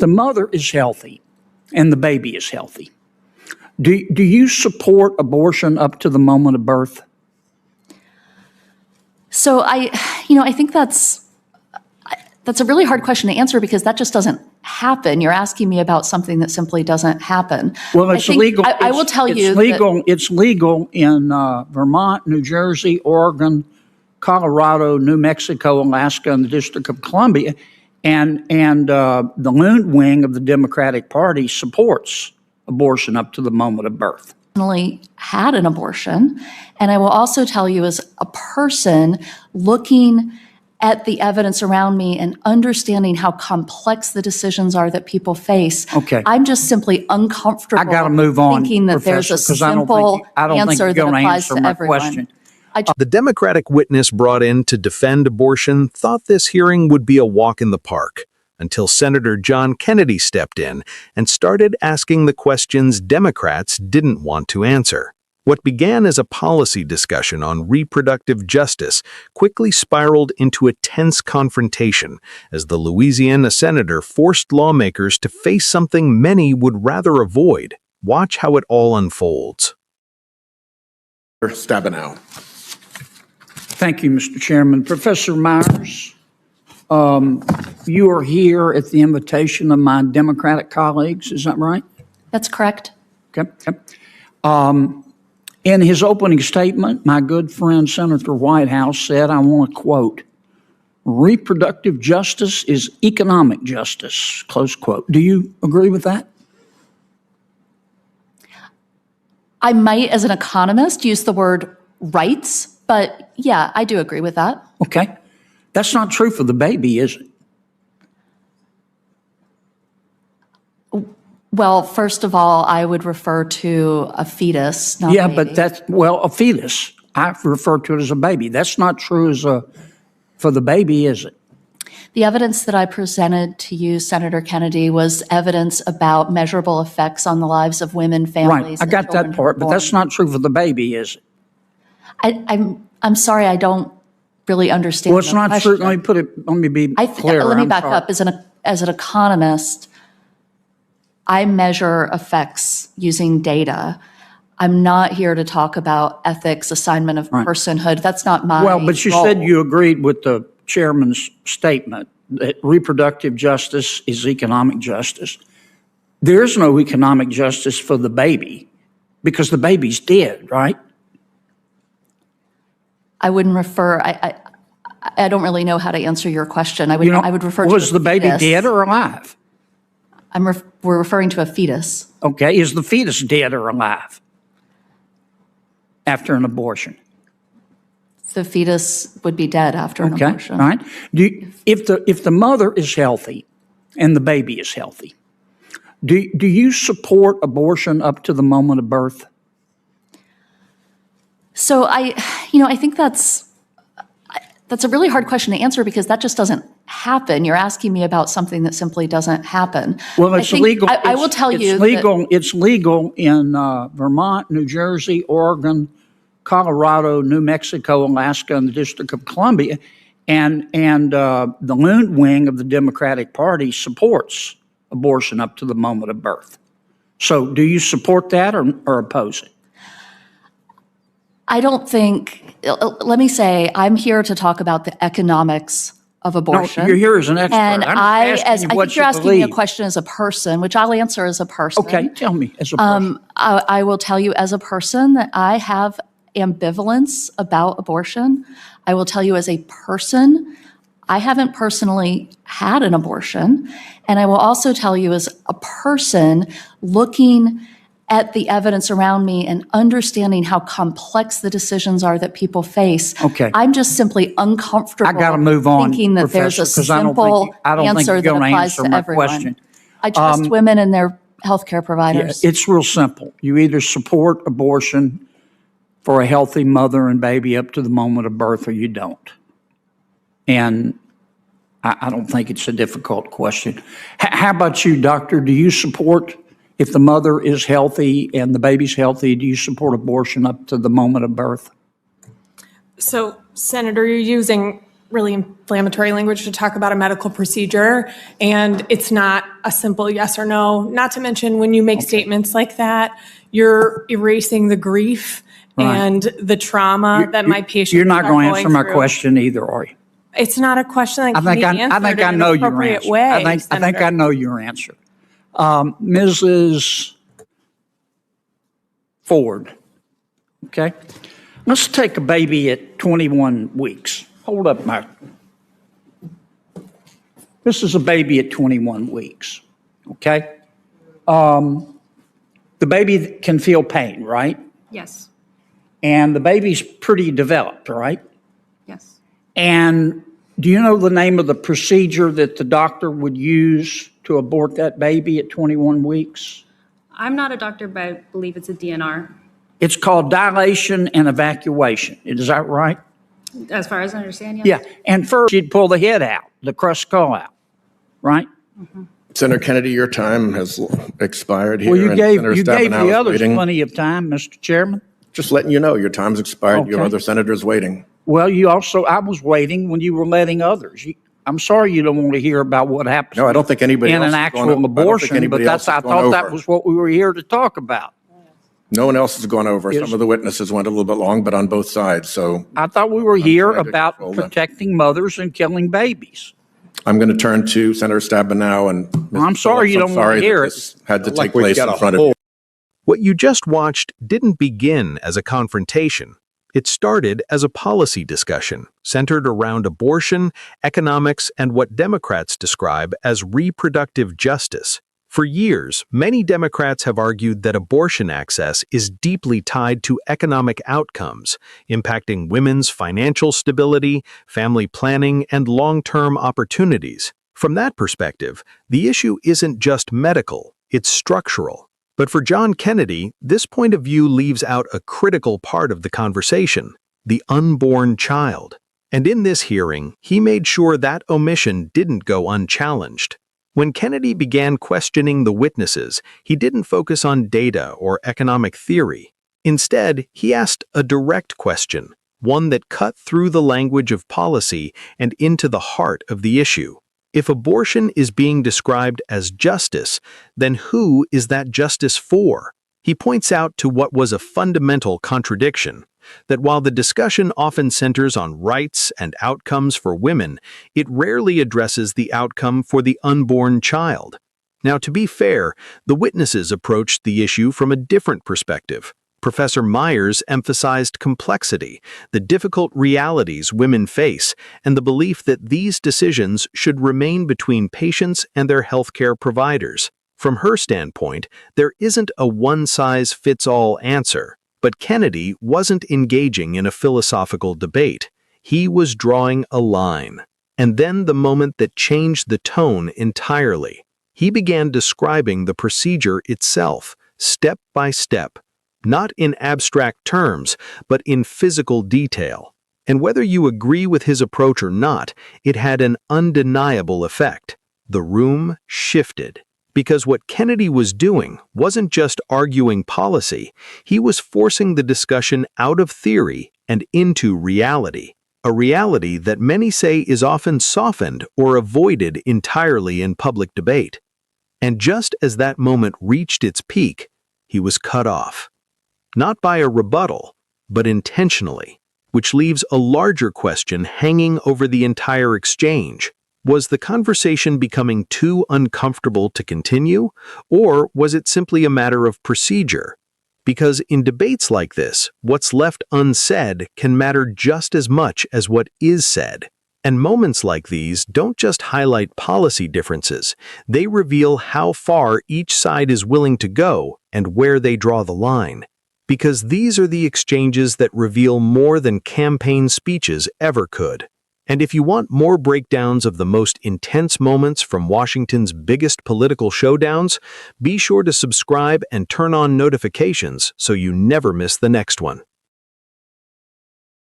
the mother is healthy and the baby is healthy, do you support abortion up to the moment of birth? So I think that's a really hard question to answer because that just doesn't happen. You're asking me about something that simply doesn't happen. Well, it's legal. I will tell you it's legal in Vermont, New Jersey, Oregon, Colorado, New Mexico, Alaska, and the District of Columbia. And the Loon wing of the Democratic Party supports abortion up to the moment of birth. Had an abortion. And I will also tell you, as a person looking at the evidence around me and understanding how complex the decisions are that people face, I'm just simply uncomfortable. I got to move on, thinking that there's a simple answer that applies to everyone. The Democratic witness brought in to defend abortion thought this hearing would be a walk in the park, until Senator John Kennedy stepped in and started asking the questions Democrats didn't want to answer. What began as a policy discussion on reproductive justice quickly spiraled into a tense confrontation as the Louisiana senator forced lawmakers to face something many would rather avoid. Watch how it all unfolds. Stabenow. Thank you, Mr. Chairman. Professor Myers, you are here at the invitation of my Democratic colleagues, is that right? That's correct. Okay. In his opening statement, my good friend Senator Whitehouse said, I want to quote, reproductive justice is economic justice, close quote. Do you agree with that? I might, as an economist, use the word rights, but yeah, I do agree with that. Okay. That's not true for the baby, is it? Well, first of all, I would refer to a fetus, not a baby. But that's, well, a fetus. I refer to it as a baby. That's not true for the baby, is it? The evidence that I presented to you, Senator Kennedy, was evidence about measurable effects on the lives of women, families. Right, I got that part, but that's not true for the baby, is it? I'm sorry, I don't really understand. Well, it's not true. Let me be clear. Let me back up. As an economist, I measure effects using data. I'm not here to talk about ethics, assignment of personhood. That's not my Well, but you said you agreed with the chairman's statement that reproductive justice is economic justice. There is no economic justice for the baby because the baby's dead, right? I wouldn't refer. I don't really know how to answer your question. I would refer to was the baby dead or alive? We're referring to a fetus. Okay, is the fetus dead or alive after an abortion? The fetus would be dead after an abortion. All right. If the mother is healthy and the baby is healthy, do you support abortion up to the moment of birth? So I think that's a really hard question to answer because that just doesn't happen. You're asking me about something that simply doesn't happen. Well, it's legal. I will tell you it's legal in Vermont, New Jersey, Oregon, Colorado, New Mexico, Alaska, and the District of Columbia, and the Loon wing of the Democratic Party supports abortion up to the moment of birth. So, do you support that or oppose it? I don't think. Let me say, I'm here to talk about the economics of abortion. No, you're here as an expert. And I think you're asking me a believe. question as a person, which I'll answer as a person. Okay, tell me as a person. I will tell you as a person that I have ambivalence about abortion. I will tell you as a person, I haven't personally had an abortion. And I will also tell you as a person looking at the evidence around me and understanding how complex the decisions are that people face, I'm just simply uncomfortable. I got to move on, thinking that there's a simple answer that applies to everyone. Question. I trust women and their healthcare providers. Yeah, it's real simple. You either support abortion for a healthy mother and baby up to the moment of birth, or you don't. And I don't think it's a difficult question. How about you, doctor? Do you support? If the mother is healthy and the baby's healthy, do you support abortion up to the moment of birth? So, Senator, you're using really inflammatory language to talk about a medical procedure, and it's not a simple yes or no. Not to mention, when you make statements like that, you're erasing the grief and the trauma that my patients You're not going to answer my through. question either, are you? It's not a question that I can think be I answered think I in know an your appropriate answer. way. I think I know your answer. Mrs. Ford, okay? Let's take a baby at 21 weeks. Hold up, Mike. This is a baby at 21 weeks, okay? The baby can feel pain, right? Yes. And the baby's pretty developed, right? Yes. And do you know the name of the procedure that the doctor would use to abort that baby at 21 weeks? I'm not a doctor, but I believe it's a DNR. It's called dilation and evacuation. Is that right? As far as I understand, yes. Yeah. And first, you'd pull the head out, the crushed skull out, right? Senator Kennedy, your time has expired here. Well, you and gave Senator the Stabenow is others waiting. plenty of time, Mr. Chairman. Just letting you know, your time's expired. You have Okay. other senators waiting. Well, I was waiting when you were letting others. I'm sorry you don't want to hear about what happens No, I don't think anybody in else an is actual going- I don't think abortion, but anybody else I has gone thought that over. was what we were here to talk about. No one else has gone over. Yes. Some of the witnesses went a little bit long, but on both sides. So I thought we were here trying to about control that. protecting mothers and killing babies. I'm going to turn to Senator Stabenow and Mr. I'm sorry Phillips. you I'm don't want sorry to hear that it. this had to Like take we've place got in a front of whole- you. What you just watched didn't begin as a confrontation. It started as a policy discussion centered around abortion, economics, and what Democrats describe as reproductive justice. For years, many Democrats have argued that abortion access is deeply tied to economic outcomes, impacting women's financial stability, family planning, and long-term opportunities. From that perspective, the issue isn't just medical, it's structural. But for John Kennedy, this point of view leaves out a critical part of the conversation: the unborn child. And in this hearing, he made sure that omission didn't go unchallenged. When Kennedy began questioning the witnesses, he didn't focus on data or economic theory. Instead, he asked a direct question, one that cut through the language of policy and into the heart of the issue. If abortion is being described as justice, then who is that justice for? He points out to what was a fundamental contradiction, that while the discussion often centers on rights and outcomes for women, it rarely addresses the outcome for the unborn child. Now, to be fair, the witnesses approached the issue from a different perspective. Professor Myers emphasized complexity, the difficult realities women face, and the belief that these decisions should remain between patients and their healthcare providers. From her standpoint, there isn't a one-size-fits-all answer. But Kennedy wasn't engaging in a philosophical debate. He was drawing a line. And then the moment that changed the tone entirely. He began describing the procedure itself, step by step, not in abstract terms, but in physical detail. And whether you agree with his approach or not, it had an undeniable effect. The room shifted. Because what Kennedy was doing wasn't just arguing policy, he was forcing the discussion out of theory and into reality, a reality that many say is often softened or avoided entirely in public debate. And just as that moment reached its peak, he was cut off. Not by a rebuttal, but intentionally, which leaves a larger question hanging over the entire exchange. Was the conversation becoming too uncomfortable to continue, or was it simply a matter of procedure? Because in debates like this, what's left unsaid can matter just as much as what is said. And moments like these don't just highlight policy differences, they reveal how far each side is willing to go and where they draw the line. Because these are the exchanges that reveal more than campaign speeches ever could. And if you want more breakdowns of the most intense moments from Washington's biggest political showdowns, be sure to subscribe and turn on notifications so you never miss the next one.